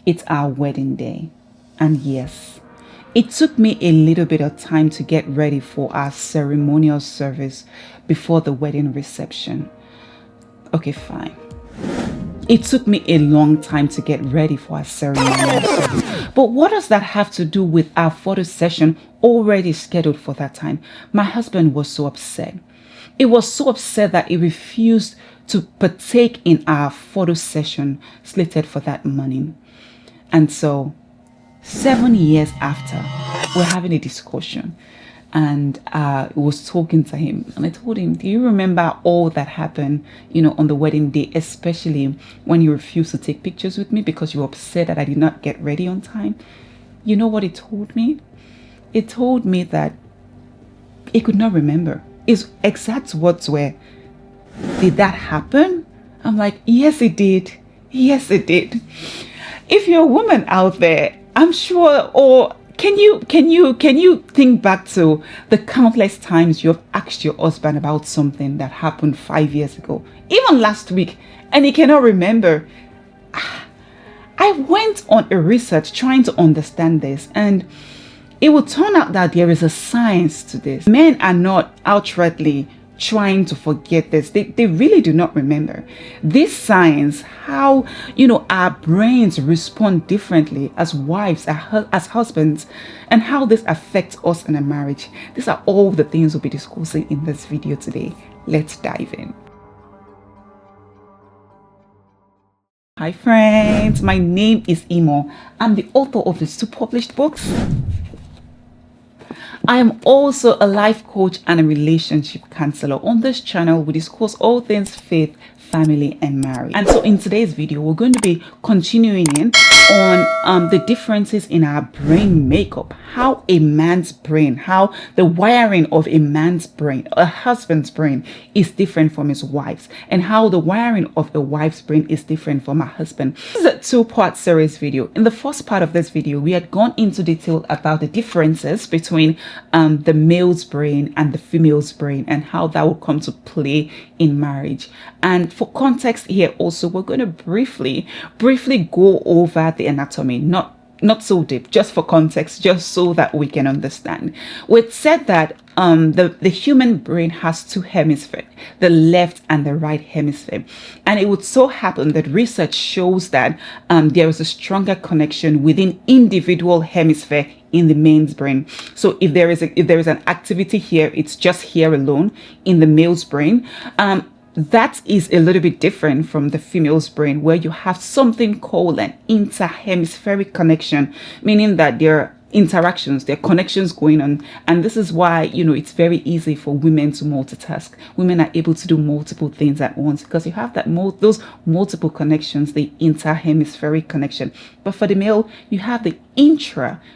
It's our wedding day. And yes, it took me a little bit of time to get ready for our ceremonial service before the wedding reception. Okay, fine. It took me a long time to get ready for our ceremonial service. But what does that have to do with our photo session already scheduled for that time? My husband was so upset. It was so upset that he refused to partake in our photo session slated for that morning. And so 7 years after, we're having a discussion, and I was talking to him, and I told him, do you remember all that happened, on the wedding day, especially when you refused to take pictures with me because you were upset that I did not get ready on time? You know what he told me? It told me that he could not remember. His exact words were, did that happen? I'm like, yes, it did. Yes, it did. If you're a woman out there, I'm sure, or can you think back to the countless times you have asked your husband about something that happened 5 years ago, even last week, and he cannot remember? I went on a research trying to understand this, and it will turn out that there is a science to this. Men are not outrightly trying to forget this. They really do not remember. This science, how our brains respond differently as wives, as husbands, and how this affects us in a marriage. These are all the things we'll be discussing in this video today. Let's dive in. Hi friends, my name is Imo. I'm the author of the 2 published books. I am also a life coach and a relationship counselor. On this channel, we discuss all things faith, family, and marriage. And so in today's video, we're going to be continuing on the differences in our brain makeup, how a man's brain, how the wiring of a man's brain, a husband's brain, is different from his wife's, and how the wiring of a wife's brain is different from a husband. This is a 2-part series video. In the first part of this video, we had gone into detail about the differences between the male's brain and the female's brain, and how that will come to play in marriage. And for context here also, we're going to briefly go over the anatomy, not so deep, just for context, just so that we can understand. We said that the human brain has 2 hemispheres, the left and the right hemisphere, and it would so happen that research shows that there is a stronger connection within individual hemisphere in the man's brain. So if there is an activity here, it's just here alone in the male's brain. That is a little bit different from the female's brain, where you have something called an interhemispheric connection, meaning that there are interactions, there are connections going on. And this is why, it's very easy for women to multitask. Women are able to do multiple things at once because you have those multiple connections, the interhemispheric connection. But for the male, you have the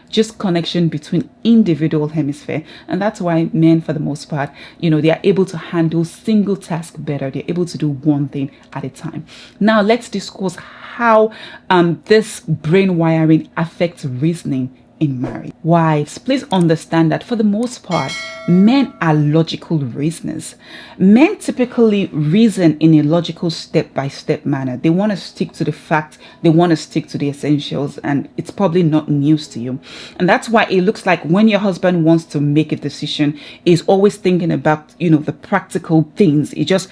just connection between individual hemisphere. And that's why men, for the most part, they are able to handle single task better. They're able to do one thing at a time. Now let's discuss how this brain wiring affects reasoning in marriage. Wives, please understand that for the most part, men are logical reasoners. Men typically reason in a logical step-by-step manner. They want to stick to the fact, they want to stick to the essentials, and it's probably not news to you. And that's why it looks like when your husband wants to make a decision, he's always thinking about, the practical things. He just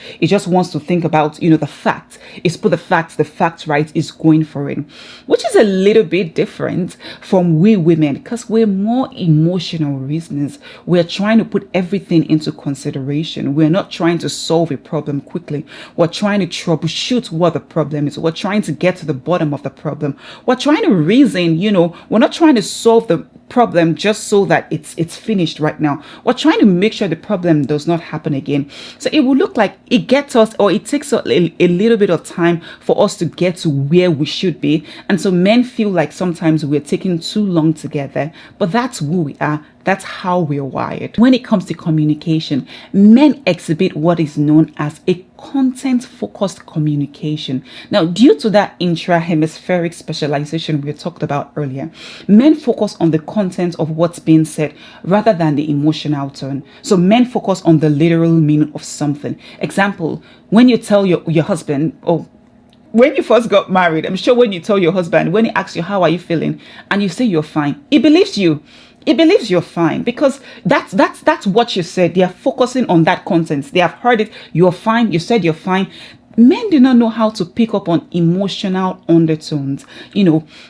wants to think about, the fact. He's put the facts right, is going for it, which is a little bit different from we women, because we're more emotional reasoners. We're trying to put everything into consideration. We're not trying to solve a problem quickly. We're trying to troubleshoot what the problem is. We're trying to get to the bottom of the problem. We're trying to reason, we're not trying to solve the problem just so that it's finished right now. We're trying to make sure the problem does not happen again. So it will look like it gets us, or it takes a little bit of time for us to get to where we should be. And so men feel like sometimes we're taking too long together, but that's who we are. That's how we're wired. When it comes to communication, men exhibit what is known as a content-focused communication. Now, due to that intrahemispheric specialization we talked about earlier, men focus on the content of what's being said rather than the emotional tone. So men focus on the literal meaning of something. Example, when you tell your husband, oh, when you first got married, I'm sure when you tell your husband, when he asks you, how are you feeling? And you say you're fine, he believes you. He believes you're fine because that's what you said. They are focusing on that content. They have heard it. You're fine. You said you're fine. Men do not know how to pick up on emotional undertones,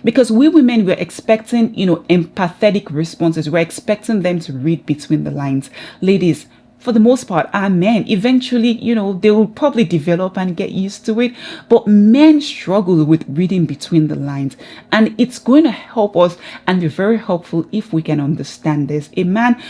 because we women, we're expecting, empathetic responses. We're expecting them to read between the lines. Ladies, for the most part, our men eventually, they will probably develop and get used to it. But men struggle with reading between the lines. And it's going to help us and be very helpful if we can understand this. A man,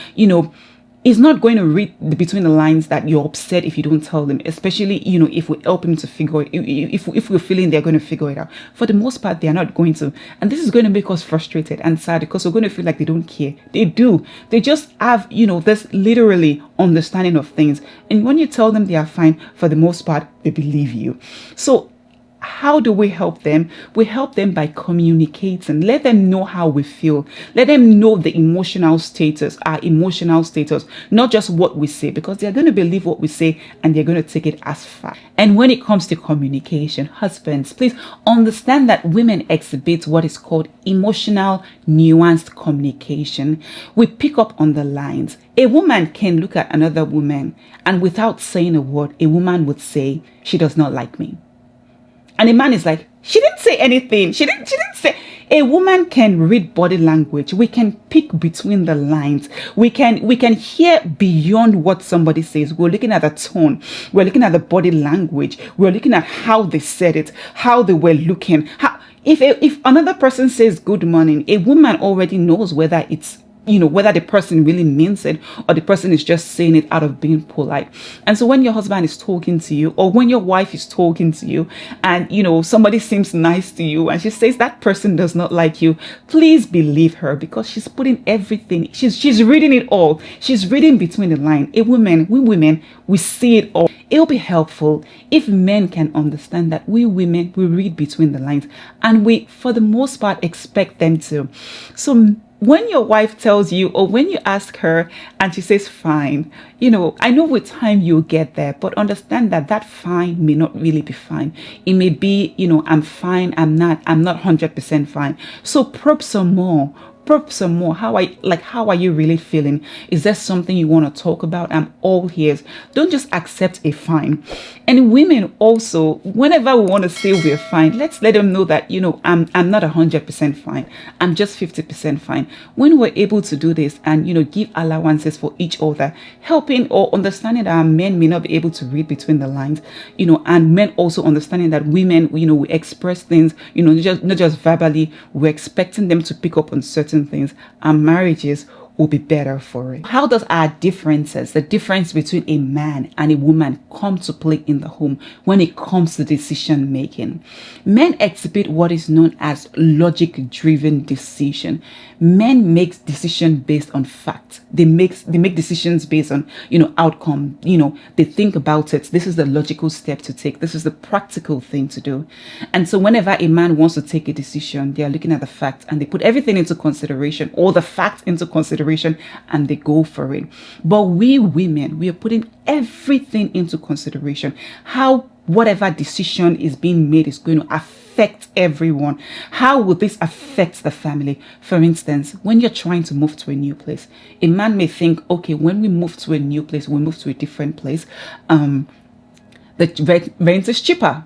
is not going to read between the lines that you're upset if you don't tell them, especially, if we help him to figure it, if we're feeling they're going to figure it out. For the most part, they're not going to. And this is going to make us frustrated and sad because we're going to feel like they don't care. They do. They just have, this literally understanding of things. And when you tell them they are fine, for the most part, they believe you. So how do we help them? We help them by communicating. Let them know how we feel. Let them know the emotional status, our emotional status, not just what we say, because they're going to believe what we say and they're going to take it as fact. And when it comes to communication, husbands, please understand that women exhibit what is called emotional nuanced communication. We pick up on the lines. A woman can look at another woman and without saying a word, a woman would say, she does not like me. And a man is like, she didn't say anything. She didn't say. A woman can read body language. We can pick between the lines. We can hear beyond what somebody says. We're looking at the tone. We're looking at the body language. We're looking at how they said it, how they were looking. If another person says good morning, a woman already knows whether it's whether the person really means it or the person is just saying it out of being polite. And so when your husband is talking to you or when your wife is talking to you and, somebody seems nice to you and she says that person does not like you, please believe her because she's putting everything, she's reading it all. She's reading between the lines. We women, we see it all. It'll be helpful if men can understand that we women, we read between the lines and we, for the most part, expect them to. So when your wife tells you or when you ask her and she says fine, I know with time you'll get there, but understand that fine may not really be fine. It may be, I'm fine, I'm not 100% fine. So probe some more. How are you really feeling? Is there something you want to talk about? I'm all ears. Don't just accept a fine. And women also, whenever we want to say we're fine, let's let them know that, I'm not 100% fine. I'm just 50% fine. When we're able to do this and, give allowances for each other, helping or understanding that our men may not be able to read between the lines, and men also understanding that women, we express things, not just verbally, we're expecting them to pick up on certain things, our marriages will be better for it. How does our differences, the difference between a man and a woman, come to play in the home when it comes to decision making? Men exhibit what is known as logic-driven decision. Men make decisions based on fact. They make decisions based on, outcome. They think about it. This is the logical step to take. This is the practical thing to do. And so whenever a man wants to take a decision, they are looking at the fact and they put everything into consideration or the fact into consideration and they go for it. But we women, we are putting everything into consideration. How whatever decision is being made is going to affect everyone. How will this affect the family? For instance, when you're trying to move to a new place, a man may think, okay, when we move to a new place, we move to a different place, the rent is cheaper.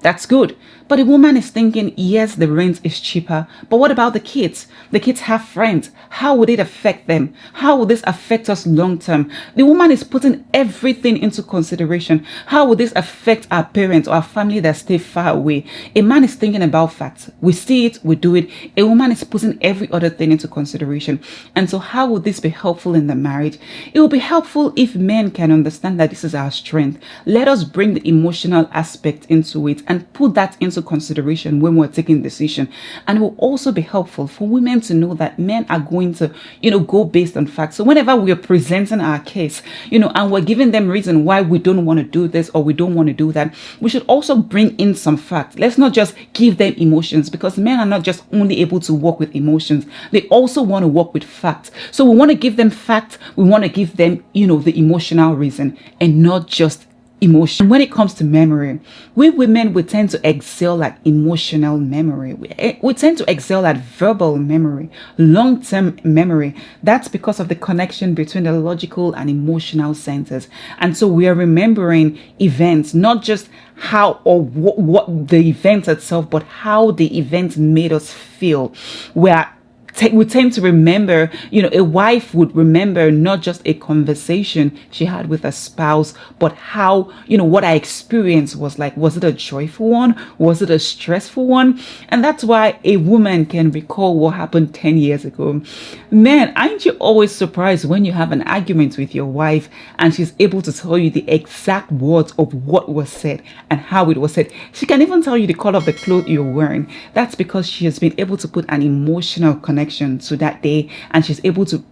That's good. But the woman is thinking, yes, the rent is cheaper. But what about the kids? The kids have friends. How would it affect them? How will this affect us long term? The woman is putting everything into consideration. How will this affect our parents or our family that stay far away? A man is thinking about facts. We see it, we do it. A woman is putting every other thing into consideration. And so how will this be helpful in the marriage? It will be helpful if men can understand that this is our strength. Let us bring the emotional aspect into it and put that into consideration when we're taking decision. And it will also be helpful for women to know that men are going to go based on facts. So whenever we are presenting our case and we're giving them reason why we don't want to do this or we don't want to do that, we should also bring in some facts. Let's not just give them emotions, because men are not just only able to work with emotions, they also want to work with facts. So we want to give them facts, we want to give them the emotional reason and not just emotion. When it comes to memory, we women, we tend to excel at emotional memory. We tend to excel at verbal memory, long-term memory. That's because of the connection between the logical and emotional centers. And so we are remembering events, not just how or what the event itself, but how the event made us feel. We tend to remember, a wife would remember not just a conversation she had with a spouse, but how, what I experienced was like. Was it a joyful one? Was it a stressful one? And that's why a woman can recall what happened 10 years ago. Man, aren't you always surprised when you have an argument with your wife and she's able to tell you the exact words of what was said and how it was said? She can even tell you the color of the clothes you're wearing. That's because she has been able to put an emotional connection to that day, and she's able to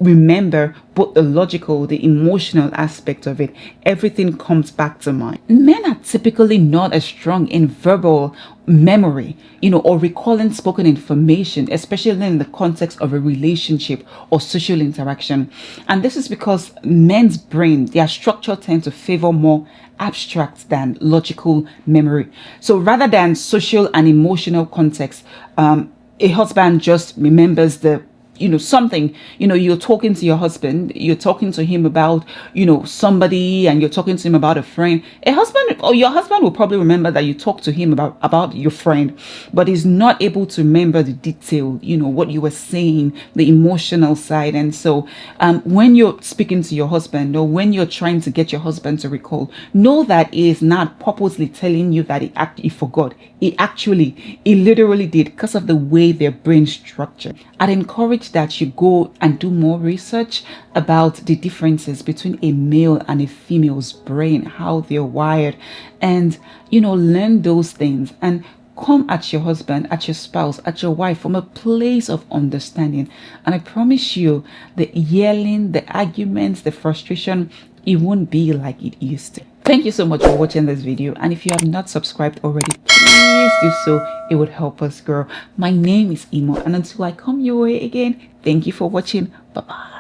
remember both the logical, the emotional aspect of it. Everything comes back to mind. Men are typically not as strong in verbal memory, or recalling spoken information, especially in the context of a relationship or social interaction. And this is because men's brain, their structure tends to favor more abstract than logical memory. So rather than social and emotional context, a husband just remembers the something. You're talking to your husband, you're talking to him about somebody, and you're talking to him about a friend. A husband, or your husband, will probably remember that you talked to him about your friend, but he's not able to remember the detail, what you were saying, the emotional side. And so when you're speaking to your husband, or when you're trying to get your husband to recall, know that he is not purposely telling you that he forgot. He literally did, because of the way their brain structure. I'd encourage that you go and do more research about the differences between a male and a female's brain, how they're wired, and learn those things, and come at your husband, at your spouse, at your wife from a place of understanding. And I promise you, the yelling, the arguments, the frustration, it won't be like it used to. Thank you so much for watching this video, and if you have not subscribed already, please do so. It would help us grow. My name is Imo, and until I come your way again, thank you for watching. Bye bye.